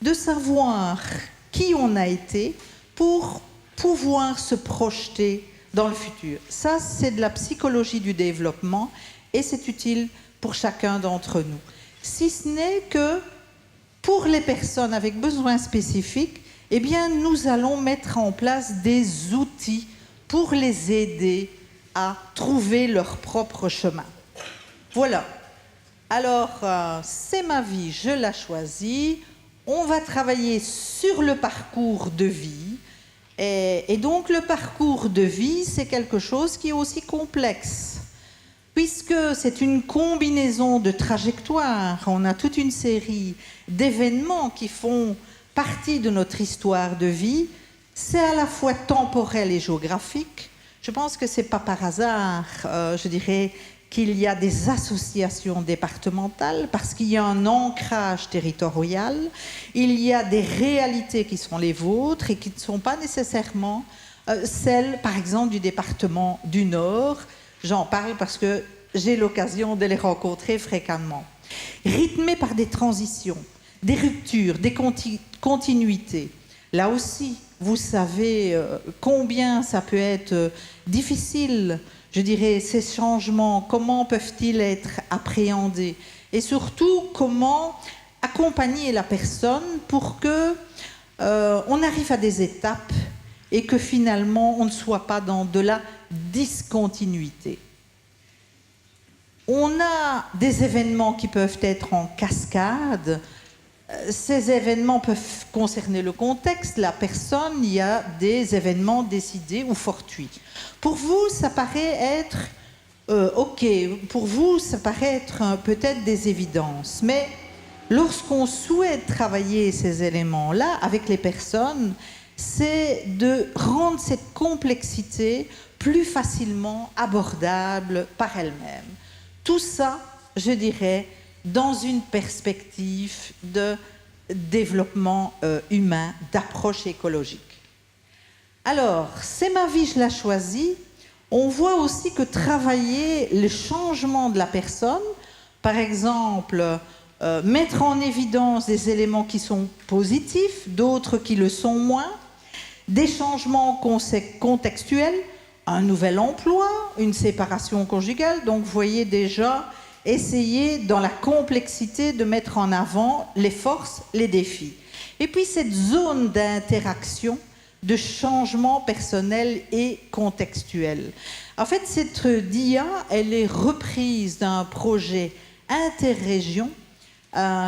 de savoir qui on a été pour pouvoir se projeter dans le futur. Ça, c'est de la psychologie du développement et c'est utile pour chacun d'entre nous. Si ce n'est que pour les personnes avec besoins spécifiques, eh bien, nous allons mettre en place des outils pour les aider à trouver leur propre chemin. Voilà. Alors, c'est ma vie, je la choisis. On va travailler sur le parcours de vie. Et donc le parcours de vie, c'est quelque chose qui est aussi complexe, puisque c'est une combinaison de trajectoires. On a toute une série d'événements qui font partie de notre histoire de vie. C'est à la fois temporel et géographique. Je pense que ce n'est pas par hasard, je dirais, qu'il y a des associations départementales, parce qu'il y a un ancrage territorial, il y a des réalités qui sont les vôtres et qui ne sont pas nécessairement celles, par exemple, du département du Nord. J'en parle parce que j'ai l'occasion de les rencontrer fréquemment. Rythmées par des transitions, des ruptures, des continuités. Là aussi, vous savez combien ça peut être difficile. Je dirais, ces changements, comment peuvent-ils être appréhendés? Et surtout, comment accompagner la personne pour que on arrive à des étapes et que finalement, on ne soit pas dans de la discontinuité. On a des événements qui peuvent être en cascade. Ces événements peuvent concerner le contexte, la personne. Il y a des événements décidés ou fortuits. Pour vous, ça paraît être OK. Pour vous, ça paraît être peut-être des évidences. Mais lorsqu'on souhaite travailler ces éléments-là avec les personnes, c'est de rendre cette complexité plus facilement abordable par elle-même. Tout ça, je dirais, dans une perspective de développement humain, d'approche écologique. Alors, C'est ma vie, je l'ai choisie. On voit aussi que travailler le changement de la personne, par exemple, mettre en évidence des éléments qui sont positifs, d'autres qui le sont moins, des changements contextuels, un nouvel emploi, une séparation conjugale. Donc, vous voyez déjà, essayer dans la complexité de mettre en avant les forces, les défis. Et puis cette zone d'interaction, de changement personnel et contextuel. En fait, cette DIA, elle est reprise d'un projet interrégion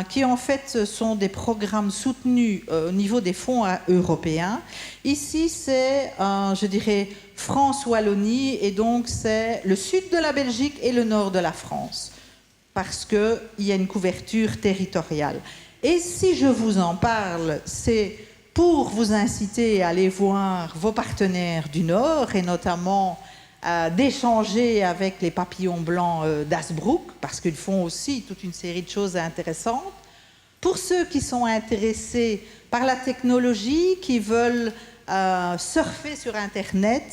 qui en fait sont des programmes soutenus au niveau des fonds européens. Ici, c'est, je dirais, France-Wallonie, et donc c'est le sud de la Belgique et le nord de la France, parce qu'il y a une couverture territoriale. Et si je vous en parle, c'est pour vous inciter à aller voir vos partenaires du Nord, et notamment d'échanger avec les papillons blancs d'Hasbrook, parce qu'ils font aussi toute une série de choses intéressantes. Pour ceux qui sont intéressés par la technologie, qui veulent surfer sur Internet,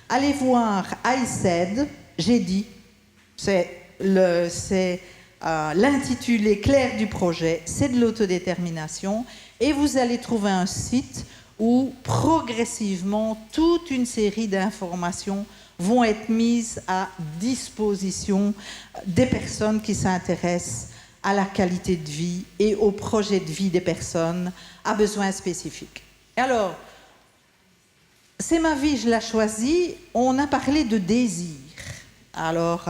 allez voir ICED, j'ai dit, c'est l'intitulé clair du projet, c'est de l'autodétermination, et vous allez trouver un site où progressivement toute une série d'informations vont être mises à disposition des personnes qui s'intéressent à la qualité de vie et au projet de vie des personnes à besoins spécifiques. Alors, C'est ma vie, je l'ai choisie. On a parlé de désir. Alors,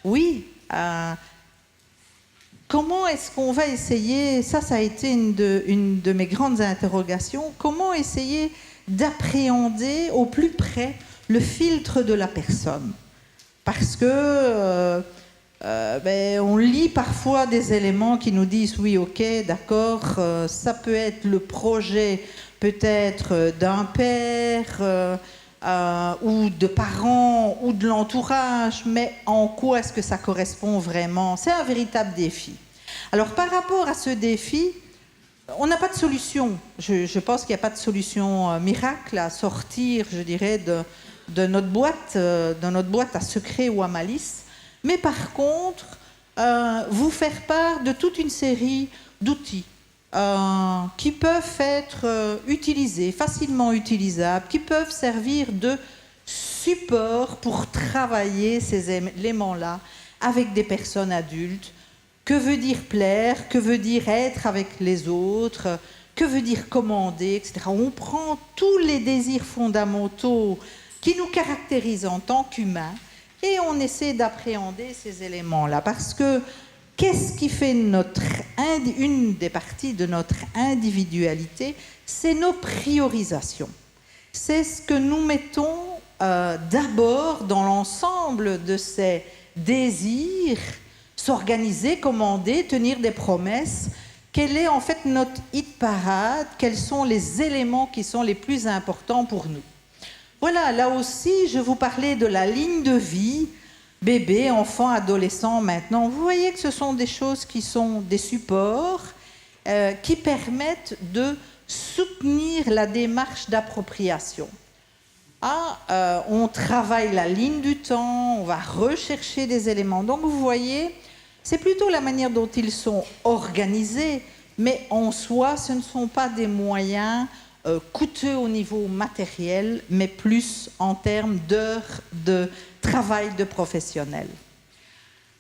oui, comment est-ce qu'on va essayer, ça a été une de mes grandes interrogations, comment essayer d'appréhender au plus près le filtre de la personne? Parce que on lit parfois des éléments qui nous disent oui, ok, d'accord, ça peut être le projet peut-être d'un père ou de parents ou de l'entourage, mais en quoi est-ce que ça correspond vraiment? C'est un véritable défi. Alors par rapport à ce défi, on n'a pas de solution. Je pense qu'il n'y a pas de solution miracle à sortir, je dirais, de notre boîte à secret ou à malice. Mais par contre, vous faire part de toute une série d'outils qui peuvent être utilisés, facilement utilisables, qui peuvent servir de support pour travailler ces éléments-là avec des personnes adultes. Que veut dire plaire? Que veut dire être avec les autres? Que veut dire commander, etc. On prend tous les désirs fondamentaux qui nous caractérisent en tant qu'humains et on essaie d'appréhender ces éléments-là. Parce que qu'est-ce qui fait une des parties de notre individualité? C'est nos priorisations. c'est ce que nous mettons d'abord dans l'ensemble de ces désirs, s'organiser, commander, tenir des promesses. Quel est en fait notre hit parade? Quels sont les éléments qui sont les plus importants pour nous? Voilà, là aussi, je vous parlais de la ligne de vie, bébé, enfant, adolescent, maintenant. Vous voyez que ce sont des choses qui sont des supports qui permettent de soutenir la démarche d'appropriation. On travaille la ligne du temps, on va rechercher des éléments. Donc vous voyez, c'est plutôt la manière dont ils sont organisés, mais en soi, ce ne sont pas des moyens coûteux au niveau matériel, mais plus en termes d'heures de travail de professionnels.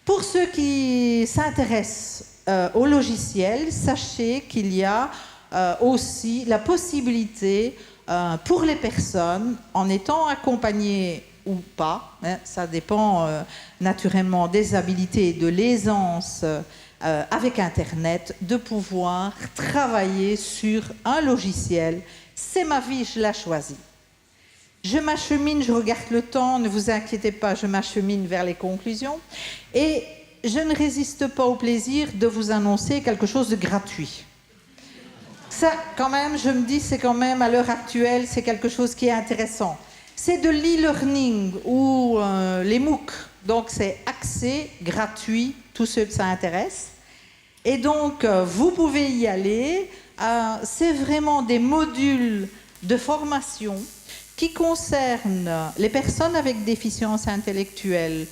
Pour ceux qui s'intéressent au logiciel, sachez qu'il y a aussi la possibilité pour les personnes, en étant accompagnées ou pas, ça dépend naturellement des habilités et de l'aisance avec Internet, de pouvoir travailler sur un logiciel. C'est ma vie, je l'ai choisi. Je m'achemine, je regarde le temps, ne vous inquiétez pas, je m'achemine vers les conclusions. Et je ne résiste pas au plaisir de vous annoncer quelque chose de gratuit. Ça, quand même, je me dis, c'est quand même, à l'heure actuelle, c'est quelque chose qui est intéressant. C'est de l'e-learning ou les MOOC. Donc, c'est accès gratuit, tous ceux que ça intéresse. Et donc, vous pouvez y aller. C'est vraiment des modules de formation qui concernent les personnes avec déficience intellectuelle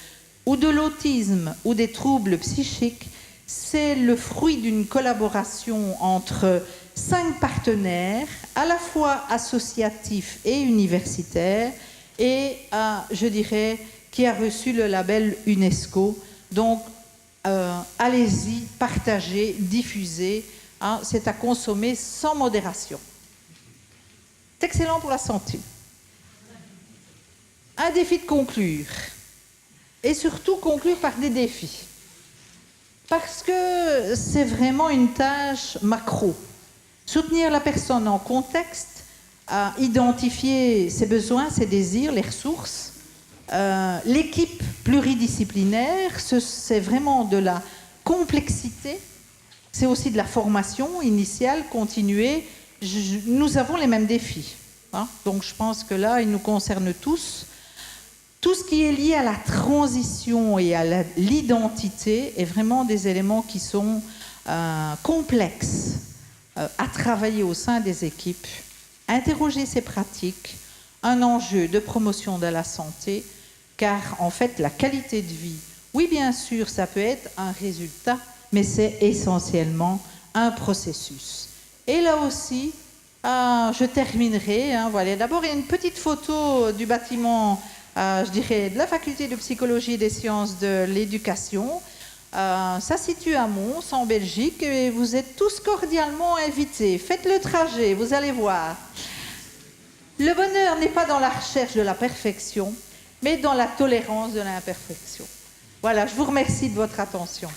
ou de l'autisme ou des troubles psychiques. C'est le fruit d'une collaboration entre 5 partenaires, à la fois associatifs et universitaires, et je dirais, qui a reçu le label UNESCO. Donc, allez-y, partagez, diffusez. C'est à consommer sans modération. C'est excellent pour la santé. Un défi de conclure. Et surtout conclure par des défis. Parce que c'est vraiment une tâche macro. Soutenir la personne en contexte, identifier ses besoins, ses désirs, les ressources. L'équipe pluridisciplinaire, c'est vraiment de la complexité. C'est aussi de la formation initiale, continuée. Nous avons les mêmes défis. Donc je pense que là, ils nous concernent tous. Tout ce qui est lié à la transition et à l'identité est vraiment des éléments qui sont complexes à travailler au sein des équipes. Interroger ces pratiques, un enjeu de promotion de la santé, car en fait la qualité de vie, oui bien sûr ça peut être un résultat, mais c'est essentiellement un processus. Et là aussi, je terminerai. Voilà. D'abord il y a une petite photo du bâtiment, je dirais, de la faculté de psychologie et des sciences de l'éducation. Ça se situe à Mons, en Belgique, et vous êtes tous cordialement invités. Faites le trajet, vous allez voir. Le bonheur n'est pas dans la recherche de la perfection, mais dans la tolérance de l'imperfection. Voilà, je vous remercie de votre attention.